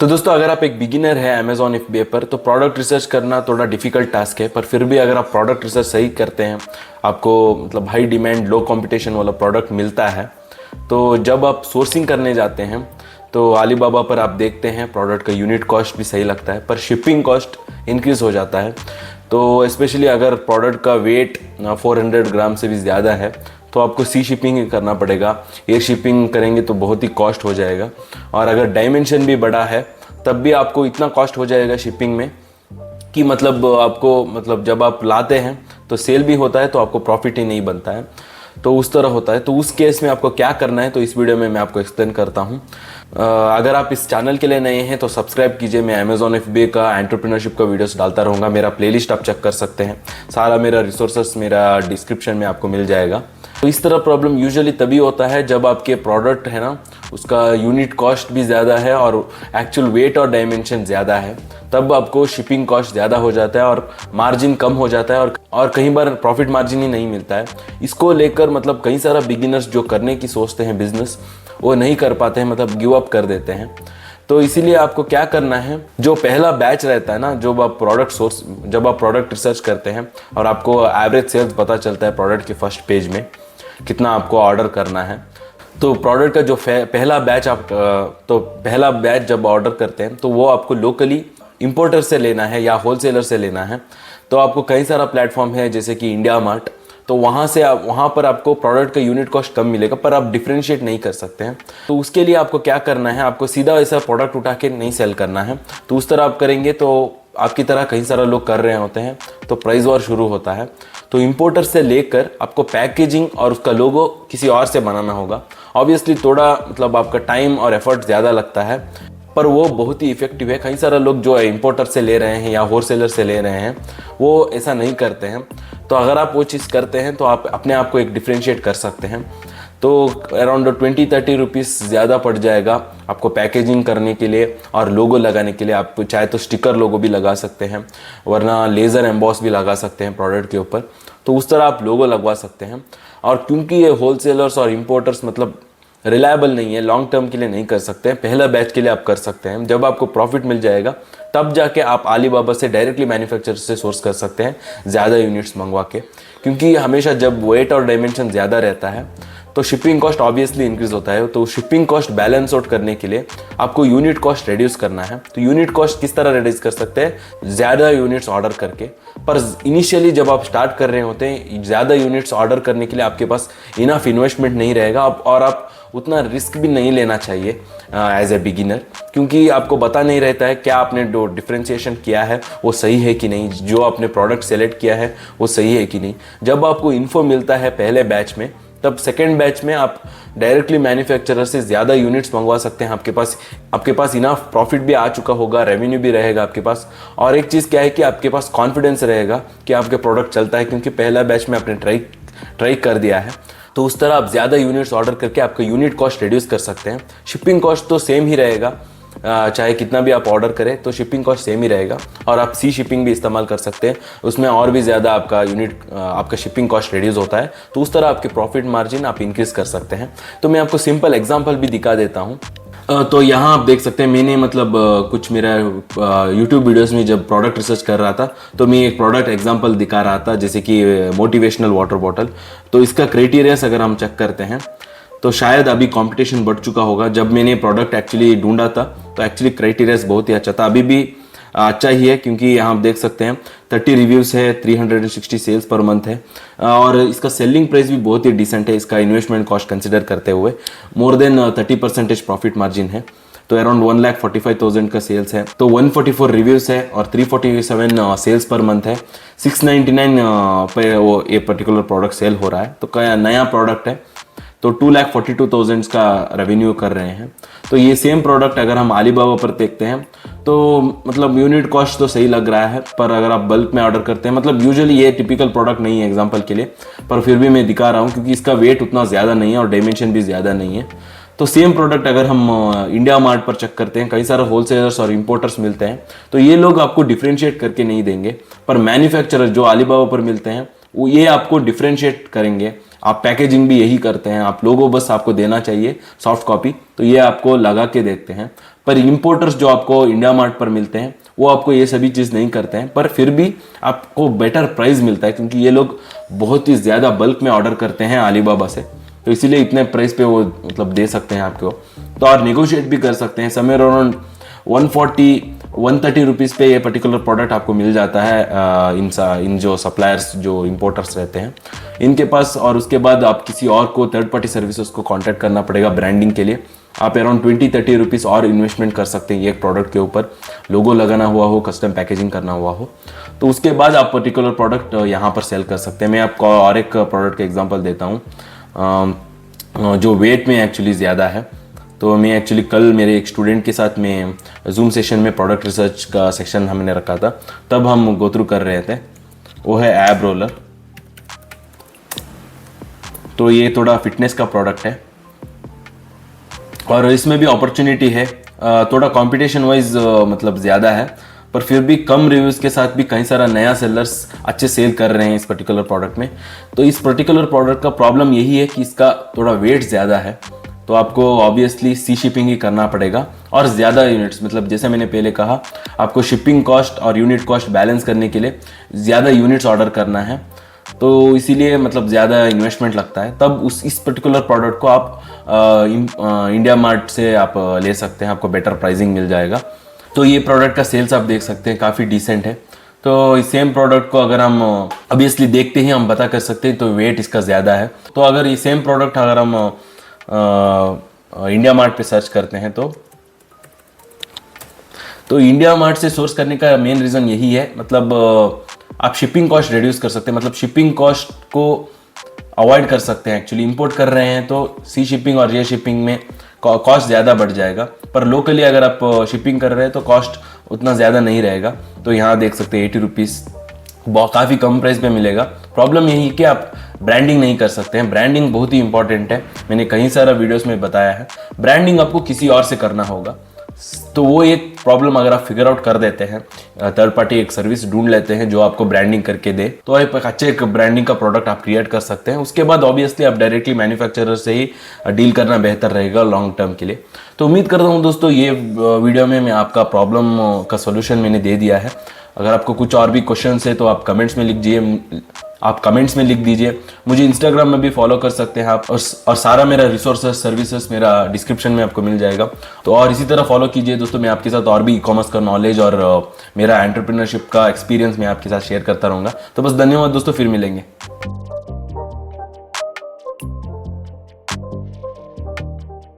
तो दोस्तों, अगर आप एक बिगिनर है अमेजॉन FBA पर, तो प्रोडक्ट रिसर्च करना थोड़ा डिफिकल्ट टास्क है। पर फिर भी अगर आप प्रोडक्ट रिसर्च सही करते हैं, आपको मतलब हाई डिमांड लो कंपटीशन वाला प्रोडक्ट मिलता है। तो जब आप सोर्सिंग करने जाते हैं तो अलीबाबा पर आप देखते हैं प्रोडक्ट का यूनिट कॉस्ट भी सही लगता है, पर शिपिंग कॉस्ट इंक्रीज़ हो जाता है। तो स्पेशली अगर प्रोडक्ट का वेट 400 ग्राम से भी ज़्यादा है तो आपको सी शिपिंग ही करना पड़ेगा। एयर शिपिंग करेंगे तो बहुत ही कॉस्ट हो जाएगा। और अगर डायमेंशन भी बड़ा है तब भी आपको इतना कॉस्ट हो जाएगा शिपिंग में कि मतलब आपको मतलब जब आप लाते हैं तो सेल भी होता है तो आपको प्रॉफिट ही नहीं बनता है। तो उस तरह होता है। तो उस केस में आपको क्या करना है, तो इस वीडियो में मैं आपको एक्सप्लेन करता हूँ। अगर आप इस चैनल के लिए नए हैं तो सब्सक्राइब कीजिए। मैं अमेजॉन FBA का एंटरप्रेन्योरशिप का वीडियोस डालता रहूँगा। मेरा प्लेलिस्ट आप चेक कर सकते हैं। सारा मेरा रिसोर्सेस मेरा डिस्क्रिप्शन में आपको मिल जाएगा। तो इस तरह प्रॉब्लम यूजुअली तभी होता है जब आपके प्रोडक्ट है ना, उसका यूनिट कॉस्ट भी ज़्यादा है और एक्चुअल वेट और डायमेंशन ज़्यादा है। तब आपको शिपिंग कॉस्ट ज़्यादा हो जाता है और मार्जिन कम हो जाता है और कई बार प्रॉफिट मार्जिन ही नहीं मिलता है। इसको लेकर मतलब कई सारा बिगिनर्स जो करने की सोचते हैं बिजनेस, वो नहीं कर पाते हैं, मतलब गिव अप कर देते हैं। तो इसीलिए आपको क्या करना है, जो पहला बैच रहता है ना, जब आप प्रोडक्ट रिसर्च करते हैं और आपको एवरेज सेल्स पता चलता है प्रोडक्ट के फर्स्ट पेज में कितना आपको ऑर्डर करना है। तो प्रोडक्ट का जो पहला बैच जब ऑर्डर करते हैं तो वो आपको लोकली इंपोर्टर से लेना है या होलसेलर से लेना है। तो आपको कई सारा प्लेटफॉर्म है जैसे कि इंडिया मार्ट। तो वहाँ पर आपको प्रोडक्ट का यूनिट कॉस्ट कम मिलेगा, पर आप डिफ्रेंशिएट नहीं कर सकते हैं। तो उसके लिए आपको क्या करना है, आपको सीधा ऐसा प्रोडक्ट उठा के नहीं सेल करना है। तो उस तरह आप करेंगे तो आपकी तरह कई सारे लोग कर रहे होते हैं तो प्राइस वॉर शुरू होता है। तो इंपोर्टर से लेकर आपको पैकेजिंग और उसका लोगो किसी और से बनाना होगा। ऑब्वियसली थोड़ा मतलब आपका टाइम और एफर्ट ज़्यादा लगता है, पर वो बहुत ही इफेक्टिव है। कई सारे लोग जो इंपोर्टर से ले रहे हैं या होलसेलर से ले रहे हैं वो ऐसा नहीं करते हैं। तो अगर आप वो चीज़ करते हैं तो आप अपने आप को एक डिफ्रेंशिएट कर सकते हैं। तो अराउंड 20-30 रुपीज़ ज़्यादा पड़ जाएगा आपको पैकेजिंग करने के लिए और लोगो लगाने के लिए। आप चाहे तो स्टिकर लोगो भी लगा सकते हैं, वरना लेज़र एम्बॉस भी लगा सकते हैं प्रोडक्ट के ऊपर। तो उस तरह आप लोगो लगवा सकते हैं। और क्योंकि ये होलसेलर्स और इंपोर्टर्स मतलब रिलायबल नहीं है, लॉन्ग टर्म के लिए नहीं कर सकते हैं, पहला बैच के लिए आप कर सकते हैं। जब आपको प्रॉफिट मिल जाएगा तब जाके आप अलीबाबा से डायरेक्टली मैन्युफैक्चरर से सोर्स कर सकते हैं ज़्यादा यूनिट्स मंगवा के। क्योंकि हमेशा जब वेट और डायमेंशन ज़्यादा रहता है तो शिपिंग कॉस्ट ऑब्वियसली इंक्रीज होता है। तो शिपिंग कॉस्ट बैलेंस आउट करने के लिए आपको यूनिट कॉस्ट रिड्यूस करना है। तो यूनिट कॉस्ट किस तरह रिड्यूस कर सकते हैं, ज़्यादा यूनिट्स ऑर्डर करके। पर इनिशियली जब आप स्टार्ट कर रहे होते हैं, ज़्यादा यूनिट्स ऑर्डर करने के लिए आपके पास इनफ इन्वेस्टमेंट नहीं रहेगा और आप उतना रिस्क भी नहीं लेना चाहिए एज ए बिगिनर, क्योंकि आपको पता नहीं रहता है क्या आपने जो डिफ्रेंशिएशन किया है वो सही है कि नहीं, जो आपने प्रोडक्ट सेलेक्ट किया है वो सही है कि नहीं। जब आपको इन्फो मिलता है पहले बैच में, तब सेकेंड बैच में आप डायरेक्टली मैन्युफैक्चरर से ज़्यादा यूनिट्स मंगवा सकते हैं। आपके पास इनफ प्रॉफिट भी आ चुका होगा, रेवेन्यू भी रहेगा आपके पास। और एक चीज़ क्या है कि आपके पास कॉन्फिडेंस रहेगा कि आपके प्रोडक्ट चलता है, क्योंकि पहला बैच में आपने ट्राई कर दिया है। तो उस तरह आप ज़्यादा यूनिट्स ऑर्डर करके आपका यूनिट कॉस्ट रिड्यूस कर सकते हैं। शिपिंग कॉस्ट तो सेम ही रहेगा, चाहे कितना भी आप ऑर्डर करें तो शिपिंग कॉस्ट सेम ही रहेगा। और आप सी शिपिंग भी इस्तेमाल कर सकते हैं, उसमें और भी ज़्यादा आपका शिपिंग कॉस्ट रिड्यूस होता है। तो उस तरह आपके प्रॉफिट मार्जिन आप इंक्रीज कर सकते हैं। तो मैं आपको सिंपल एग्जांपल भी दिखा देता हूँ। तो यहाँ आप देख सकते हैं, मैंने मतलब कुछ मेरा यूट्यूब वीडियोस में जब प्रोडक्ट रिसर्च कर रहा था तो मैं एक प्रोडक्ट एग्जांपल दिखा रहा था, जैसे कि मोटिवेशनल वाटर बॉटल। तो इसका क्राइटेरियास अगर हम चेक करते हैं तो शायद अभी कंपटीशन बढ़ चुका होगा। जब मैंने प्रोडक्ट एक्चुअली ढूंढा था तो एक्चुअली क्राइटेरियास बहुत ही अच्छा था, अभी भी अच्छा ही है, क्योंकि यहाँ आप देख सकते हैं 30 रिव्यूज़ है, 360 सेल्स पर मंथ है और इसका सेलिंग प्राइस भी बहुत ही डिसेंट है। इसका इन्वेस्टमेंट कॉस्ट कंसिडर करते हुए मोर देन 30% प्रॉफिट मार्जिन है। तो अराउंड 1,45,000 का सेल्स है। तो 144 रिव्यूज़ है और 347 सेल्स पर मंथ है। 699 पे वो ये पर्टिकुलर प्रोडक्ट सेल हो रहा है। तो क्या नया प्रोडक्ट है, तो 2,42,000 का रेवेन्यू कर रहे हैं। तो ये सेम प्रोडक्ट अगर हम अलीबाबा पर देखते हैं तो मतलब यूनिट कॉस्ट तो सही लग रहा है, पर अगर आप बल्क में ऑर्डर करते हैं, मतलब यूजुअली ये टिपिकल प्रोडक्ट नहीं है एग्जांपल के लिए, पर फिर भी मैं दिखा रहा हूँ क्योंकि इसका वेट उतना ज़्यादा नहीं है और डायमेंशन भी ज़्यादा नहीं है। तो सेम प्रोडक्ट अगर हम इंडिया मार्ट पर चेक करते हैं, कई सारे होलसेलर्स और इंपोर्टर्स मिलते हैं, तो ये लोग आपको डिफ्रेंशिएट करके नहीं देंगे, पर मैन्युफैक्चरर जो अलीबाबा पर मिलते हैं वो ये आपको डिफ्रेंशिएट करेंगे। आप पैकेजिंग भी यही करते हैं, आप लोगो बस आपको देना चाहिए सॉफ्ट कॉपी, तो ये आपको लगा के देखते हैं। पर इंपोर्टर्स जो आपको इंडिया मार्ट पर मिलते हैं वो आपको ये सभी चीज़ नहीं करते हैं, पर फिर भी आपको बेटर प्राइस मिलता है क्योंकि ये लोग बहुत ही ज़्यादा बल्क में ऑर्डर करते हैं अलीबाबा से, तो इसीलिए इतने प्राइस पे वो मतलब दे सकते हैं आपको। तो और नेगोशिएट भी कर सकते हैं, समवेयर अराउंड 130 रुपीज़ पे ये पर्टिकुलर प्रोडक्ट आपको मिल जाता है इन जो सप्लायर्स जो इंपोर्टर्स रहते हैं इनके पास। और उसके बाद आप किसी और को थर्ड पार्टी सर्विसेज को कांटेक्ट करना पड़ेगा ब्रांडिंग के लिए। आप अराउंड 20-30 रुपीज़ और इन्वेस्टमेंट कर सकते हैं ये एक प्रोडक्ट के ऊपर, लोगो लगाना हुआ हो, कस्टम पैकेजिंग करना हुआ हो, तो उसके बाद आप पर्टिकुलर प्रोडक्ट यहाँ पर सेल कर सकते हैं। मैं आपको और एक प्रोडक्ट का एग्जांपल देता हूँ जो वेट में एक्चुअली ज़्यादा है। तो मैं एक्चुअली कल मेरे एक स्टूडेंट के साथ में जूम सेशन में प्रोडक्ट रिसर्च का सेक्शन हमने रखा था, तब हम गो थ्रू कर रहे थे, वो है एब रोलर। तो ये थोड़ा फिटनेस का प्रोडक्ट है और इसमें भी अपॉर्चुनिटी है, थोड़ा कंपटीशन वाइज मतलब ज़्यादा है, पर फिर भी कम रिव्यूज़ के साथ भी कई सारा नया सेलर्स अच्छे सेल कर रहे हैं इस पर्टिकुलर प्रोडक्ट में। तो इस पर्टिकुलर प्रोडक्ट का प्रॉब्लम यही है कि इसका थोड़ा वेट ज़्यादा है, तो आपको ऑब्वियसली सी शिपिंग ही करना पड़ेगा और ज़्यादा यूनिट्स, मतलब जैसे मैंने पहले कहा आपको शिपिंग कॉस्ट और यूनिट कॉस्ट बैलेंस करने के लिए ज़्यादा यूनिट्स ऑर्डर करना है, तो इसीलिए मतलब ज़्यादा इन्वेस्टमेंट लगता है। तब इस पर्टिकुलर प्रोडक्ट को आप इंडिया मार्ट से आप ले सकते हैं, आपको बेटर प्राइसिंग मिल जाएगा। तो ये प्रोडक्ट का सेल्स आप देख सकते हैं काफ़ी डिसेंट है। तो इस सेम प्रोडक्ट को अगर हम ऑब्वियसली देखते ही हम पता कर सकते हैं तो वेट इसका ज़्यादा है। तो अगर ये सेम प्रोडक्ट अगर हम इंडिया मार्ट पे सर्च करते हैं तो इंडिया मार्ट से सोर्स करने का मेन रीज़न यही है, मतलब आप शिपिंग कॉस्ट रिड्यूस कर सकते हैं, मतलब शिपिंग कॉस्ट को अवॉइड कर सकते हैं। एक्चुअली इंपोर्ट कर रहे हैं तो सी शिपिंग और ये शिपिंग में कॉस्ट ज़्यादा बढ़ जाएगा, पर लोकली अगर आप शिपिंग कर रहे हैं तो कॉस्ट उतना ज़्यादा नहीं रहेगा। तो यहाँ देख सकते हैं 80 रुपीज़ काफ़ी कम प्राइस पे मिलेगा। प्रॉब्लम यही कि आप ब्रांडिंग नहीं कर सकते हैं, ब्रांडिंग बहुत ही इंपॉर्टेंट है, मैंने कई सारा वीडियोस में बताया है। ब्रांडिंग आपको किसी और से करना होगा, तो वो एक प्रॉब्लम अगर आप फिगर आउट कर देते हैं, थर्ड पार्टी एक सर्विस ढूंढ लेते हैं जो आपको ब्रांडिंग करके दे, तो एक अच्छे एक ब्रांडिंग का प्रोडक्ट आप क्रिएट कर सकते हैं। उसके बाद ऑब्वियसली आप डायरेक्टली मैन्युफैक्चरर से ही डील करना बेहतर रहेगा लॉन्ग टर्म के लिए। तो उम्मीद करता हूँ दोस्तों ये वीडियो में मैं आपका प्रॉब्लम का सोल्यूशन मैंने दे दिया है। अगर आपको कुछ और भी क्वेश्चन है तो आप कमेंट्स में लिख दीजिए। मुझे इंस्टाग्राम में भी फॉलो कर सकते हैं आप, और सारा मेरा रिसोर्सेस सर्विसेज मेरा डिस्क्रिप्शन में आपको मिल जाएगा। तो और इसी तरह फॉलो कीजिए दोस्तों, मैं आपके साथ और भी ई कॉमर्स का नॉलेज और मेरा एंटरप्रेन्योरशिप का एक्सपीरियंस मैं आपके साथ शेयर करता रहूँगा। तो बस धन्यवाद दोस्तों, फिर मिलेंगे।